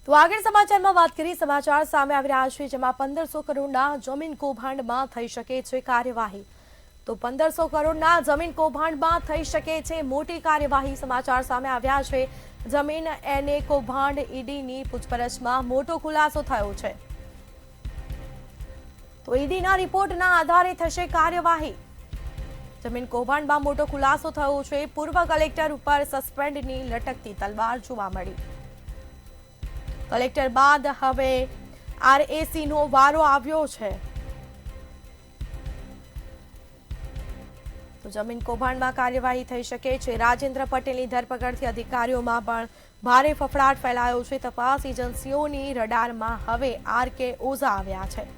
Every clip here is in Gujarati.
તો આગળ સમાચારમાં વાત કરીએ સમાચાર સામે આવી રહ્યા છે જેમાં 1500 કરોડના જમીન કૌભાંડમાં થઈ શકે છે કાર્યવાહી તો 1500 કરોડના જમીન કૌભાંડમાં થઈ શકે છે મોટી કાર્યવાહી સમાચાર સામે આવ્યા છે જમીન એને કૌભાંડ ઈડીની પૂછપરછમાં મોટો ખુલાસો થયો છે તો ઈડીના રિપોર્ટના આધારે થશે કાર્યવાહી જમીન કૌભાંડમાં મોટો ખુલાસો થયો છે પૂર્વ કલેક્ટર ઉપર સસ્પેન્ડની લટકતી તલવાર જોવા મળી કલેક્ટર બાદ હવે આરએસી નો વારો આવ્યો છે તો જમીન કૌભાંડમાં કાર્યવાહી થઈ શકે છે રાજેન્દ્ર પટેલની ધરપકડથી અધિકારીઓમાં પણ ભારે ફફડાટ ફેલાયો છે તપાસ એજન્સીઓની રડારમાં હવે આરકે ઓઝા આવ્યા છે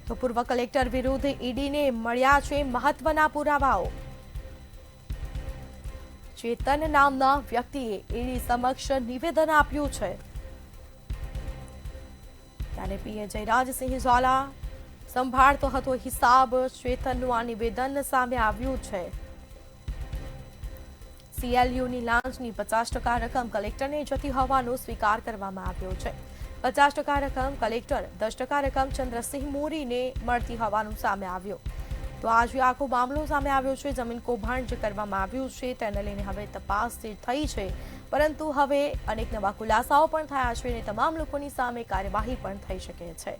તો પૂર્વ કલેક્ટર વિરુદ્ધ ઈડીને મળ્યા છે મહત્વના પુરાવાઓ ચેતન નામના વ્યક્તિએ ઈડી સમક્ષ નિવેદન આપ્યું છે ત્યારે પીએ જયરાજસિંહ ઝાલા સંભાળતો હતો હિસાબ ચેતનનું આ નિવેદન સામે આવ્યું છે સીએલયુની લાંચની 50% રકમ કલેક્ટરને જતી હોવાનો સ્વીકાર કરવામાં આવ્યો છે 50% રકમ કલેક્ટર 10% રકમ ચંદ્રસિંહ મોરીને મળતી હોવાનું સામે આવ્યું તો આજે આખો મામલો સામે આવ્યો છે જમીન કૌભાંડ જે કરવામાં આવ્યું છે તેને લઈને હવે તપાસ થઈ છે પરંતુ હવે અનેક નવા ખુલાસાઓ પણ થયા છે અને તમામ લોકોની સામે કાર્યવાહી પણ થઈ શકે છે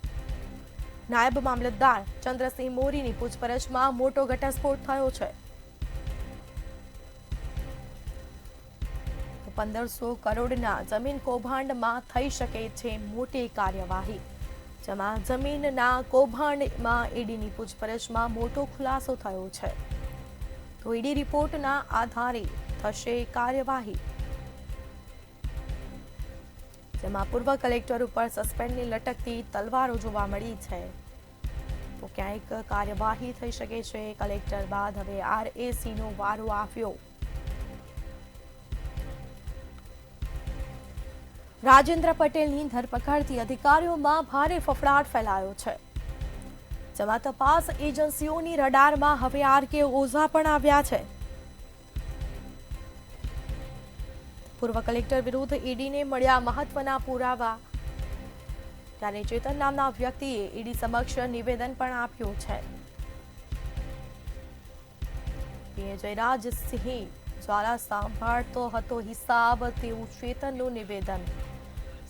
નાયબ મામલતદાર ચંદ્રસિંહ મોરીની પૂછપરછમાં મોટો ઘટસ્ફોટ થયો છે 1500 કરોડના જમીન કૌભાંડમાં થઈ શકે છે મોટી કાર્યવાહી જેમાં જમીનના કૌભાંડમાં ઈડીની પૂછપરછમાં મોટો ખુલાસો થયો છે તો ઈડી રિપોર્ટના આધારે થશે કાર્યવાહી જેમાં પૂર્વ કલેક્ટર ઉપર સસ્પેન્ડની લટકતી તલવારો જોવા મળી છે તો ક્યાંક કાર્યવાહી થઈ શકે છે કલેક્ટર બાદ હવે આરએસી નો વારો આવ્યો રાજેન્દ્ર પટેલની ધરપકડથી અધિકારીઓમાં ભારે ફફડાટ ફેલાયો છે જેમાં તપાસ એજન્સીઓની રડારમાં હવે આરકે ઓઝા પણ આવ્યા છે પૂર્વ કલેક્ટર વિરુદ્ધ ઈડીને મળ્યા મહત્વના પુરાવા ત્યારે ચેતન નામના વ્યક્તિએ ઈડી સમક્ષ નિવેદન પણ આપ્યું છે પીએ જયરાજસિંહ ઝાલા સંભાળતો હતો હિસાબ તેવું ચેતનનું નિવેદન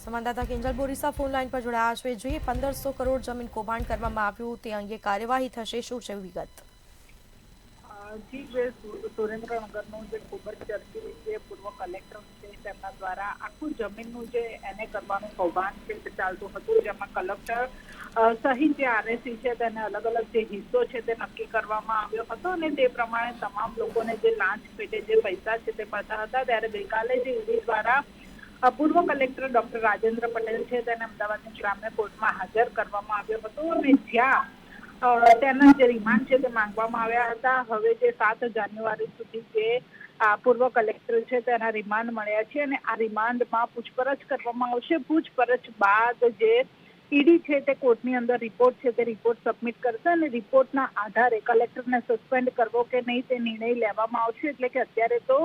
સંવાદદાતા કિંજલ બોરીસા ફોન લાઈન પર જોડાયા છે જે 1500 કરોડ જમીન કૌભાંડ કરવામાં આવ્યું તે અંગે કાર્યવાહી થશે શું છે વિગત જી જે સુરેન્દ્રનગરનું જે ખૂબ જ ચર્ચિત જે પૂર્વ કલેક્ટર છે તેમના દ્વારા આખું જમીનનું જે એને કરવાનું કૌભાંડ છે તે ચાલતું હતું જેમાં કલેક્ટર સહિત જે આરએસી છે તેને અલગ અલગ જે હિસ્સો છે તે નક્કી કરવામાં આવ્યો હતો અને તે પ્રમાણે તમામ લોકોને જે લાંચ પેટે જે પૈસા છે તે મળતા હતા ત્યારે ગઈકાલે જે ઈડી દ્વારા પૂર્વ કલેક્ટર ડોક્ટર રાજેન્દ્ર પટેલ છે તેને અમદાવાદની ગ્રામ્ય કોર્ટમાં હાજર કરવામાં આવ્યો હતો અને જ્યાં તેના જે રિમાન્ડ છે તે માંગવામાં આવ્યા હતા હવે જે 7 જાન્યુઆરી સુધી જે પૂર્વ કલેક્ટર છે તેના રિમાન્ડ મળ્યા છે અને આ રિમાન્ડમાં પૂછપરછ કરવામાં આવશે પૂછપરછ બાદ જે ઈડી છે તે કોર્ટની અંદર રિપોર્ટ છે તે રિપોર્ટ સબમિટ કરશે અને રિપોર્ટના આધારે કલેક્ટરને સસ્પેન્ડ કરવો કે નહીં તે નિર્ણય લેવામાં આવશે એટલે કે અત્યારે તો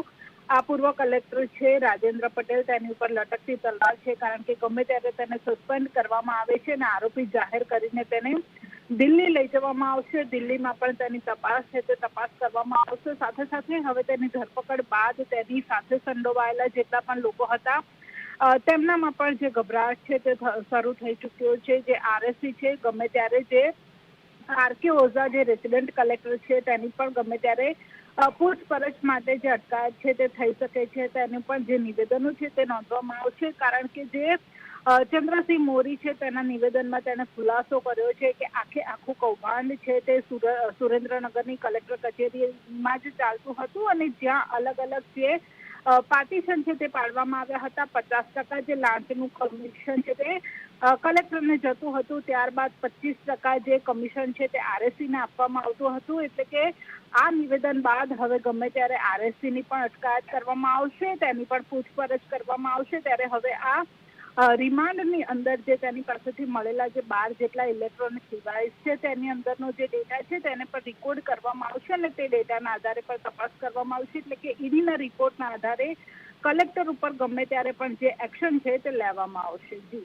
આ પૂર્વ કલેક્ટર છે રાજેન્દ્ર પટેલ તેની ઉપર લટકતી તલવાર છે કારણ કે ગમે ત્યારે તેને સસ્પેન્ડ કરવામાં આવે છે અને આરોપી જાહેર કરીને તેને દિલ્હી લઈ જવામાં આવશે દિલ્હીમાં પણ તેની તપાસ છે તે તપાસ કરવામાં આવશે સાથે સાથે હવે તેની ધરપકડ બાદ તેની સાથે સંડોવાયેલા જેટલા પણ લોકો હતા તેમનામાં પણ જે ગભરાટ છે તે શરૂ થઈ ચૂક્યો છે જે આરએસી છે ગમે ત્યારે જે આરકે ઓઝા જે રેસિડેન્ટ કલેક્ટર છે તેની પણ ગમે ત્યારે પૂછપરછ માટે જે અટકાયત છે તે થઈ શકે છે તેનું પણ જે નિવેદનો છે તે નોંધવામાં આવશે કારણ કે જે ચંદ્રસિંહ મોરી છે તેના નિવેદનમાં તેને ખુલાસો કર્યો છે કે આખું કૌભાંડ છે તે સુરેન્દ્રનગરની કલેક્ટર કચેરીમાં જ ચાલતું હતું અને જ્યાં અલગ અલગ જે પાર્ટીશન છે તે પાડવામાં આવ્યા હતા 50% જે લાંચનું કમિશન છે તે કલેક્ટરને જતું હતું ત્યારબાદ 25% જે કમિશન છે તે આરએસસીને આપવામાં આવતું હતું એટલે કે આ નિવેદન બાદ હવે ગમે ત્યારે આરએસસીની પણ અટકાયત કરવામાં આવશે તેની પણ પૂછપરછ કરવામાં આવશે ત્યારે હવે આ રિમાન્ડની અંદર જે તેની પાસેથી મળેલા જે 12 જેટલા ઇલેક્ટ્રોનિક ડિવાઇસ છે તેની અંદરનો જે ડેટા છે તેને પર રેકોર્ડ કરવામાં આવશે અને તે ડેટાના આધારે પર તપાસ કરવામાં આવશે એટલે કે ઈડીના રિપોર્ટના આધારે કલેક્ટર ઉપર ગમે ત્યારે પણ જે એક્શન છે તે લેવામાં આવશે. જી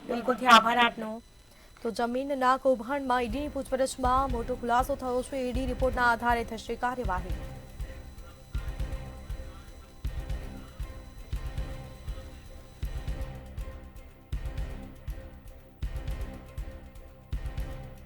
બિલકુલથી આભાર આપનો. તો જમીનના કૌભાંડમાં ઈડીની પૂછપરછમાં મોટો ખુલાસો થયો છે. ઈડી રિપોર્ટના આધારે થશે કાર્યવાહી.